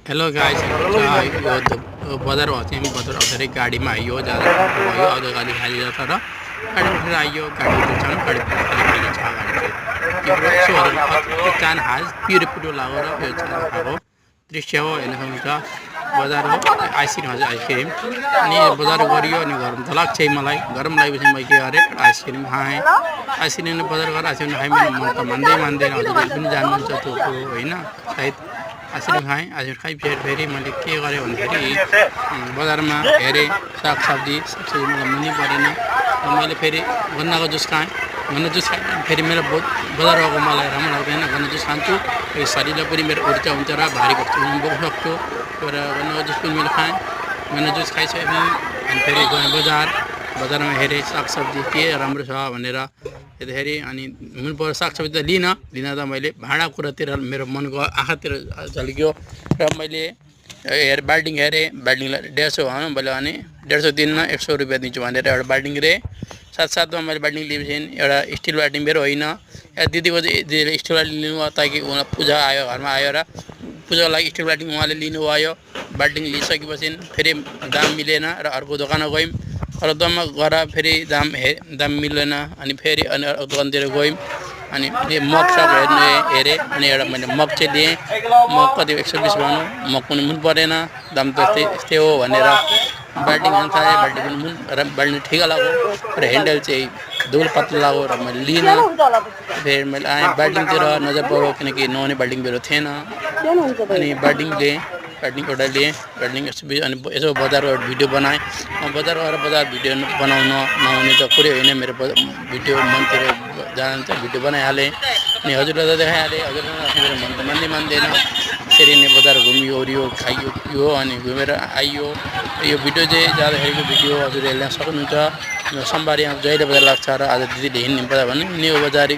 hello guys यो बजार चाहिँ बजार धेरै गाडीमा आइयो ज्यादा भयो अझ गाडी खाली छ र गाडी उठेर आइयो गाडी उठ्छन् गाडी खाली छ गाडी चाहिँ यो सोहरू चान हाज पिरो लागेर यो चाहिँ हो दृश्य हो हेर्न सक्नुहुन्छ बजार हो आइसक्रिम हजुर आइसक्रिम अनि बजार गरियो अनि गरम त लाग्छ मलाई गरम लागेपछि मैले के गरेँ आइसक्रिम खाएँ आइसक्रिम बजार गरेर आइसक्रिम खाएँ मेरो मन त मान्दैन हजुरले पनि जान्नुहुन्छ त्यो होइन सायद आइसक्रिम खाएँ आइसक्रिम खाइ फेरि मैले के गरेँ भन्दाखेरि बजारमा हेरेँ सागसब्जी मलाई मनै परेन मैले फेरि गन्नाको जुस खाएँ गन्ना जुस खाएँ फेरि मेरो बजार गएको मलाई राम्रो लाग्दैन गन्ना जुस खान्छु शरीरलाई पनि मेरो ऊर्जा हुन्छ र भारी वस्तु पनि बोक्न सक्छु र गन्नाको जुस पनि मैले खाएँ गन्ना जुस खाइसकेपछि अनि फेरि गएँ बजारमा हेरेँ सागसब्जी के राम्रो छ भनेर हेर्दाखेरि अनि मनपर्यो सागसब्जी त लिन त मैले भाँडाकुँडातिर मेरो मनको आँखातिर झल्क्यो र मैले बाल्टिङ हेरेँ बाल्टिङलाई 150 भनौँ मैले भने 150 दिन्न 100 रुपियाँ दिन्छु भनेर एउटा बाल्टिङ लिएँ साथसाथमा मैले बाल्टिङ लिएपछि एउटा स्टिल बाल्टिङ मेरो होइन दिदीको चाहिँ स्टिल बाल्टिङ लिनुभयो ताकि उहाँ पूजा आयो घरमा आयो र पूजाको लागि स्टिल बाल्टिङ उहाँले लिनुभयो बाल्टिङ लिइसकेपछि फेरि दाम मिलेन र अर्को दोकानमा गयौँ अरू दोकानमा गएर फेरि दाम मिलेन अनि फेरि अर्को दोकानतिर गयौँ अनि मग सब हेरेँ अनि एउटा मैले मग चाहिँ लिएँ मग कति 120 भनौँ मग पनि मन परेन दाम त यस्तै हो भनेर बाल्टिङ खान थालेँ बाल्टिङ पनि बाल्टिङ ठिक लाग्यो र ह्यान्डल चाहिँ धुल पत्ला लाग्यो र मैले लिइनँ फेरि मैले आएँ बाल्टिङतिर नजर पऱ्यो किनकि नहुने बाल्टिङ मेरो थिएन अनि बाल्टिङ लिएँ बाल्टिङ एउटा लिएँ बाल्टिङ अनि यसो बजारको एउटा भिडियो बनाएँ बजार गएर बजार भिडियो बनाउन नहुने त कुरै होइन मेरो भिडियो मनतिर जान्छ भिडियो बनाइहालेँ अनि हजुरलाई त देखाइहालेँ हजुरलाई मेरो मन त मान्दैन त्यसरी नै बजार घुमियो ओरियो खाइयो पियो अनि घुमेर आइयो यो भिडियो चाहिँ जाँदाखेरिको भिडियो हजुरले हेर्न सक्नुहुन्छ सोमबार यहाँ जहिले बजार लाग्छ र आज दिदीले हिँड्ने बजार भन्नु नि बजार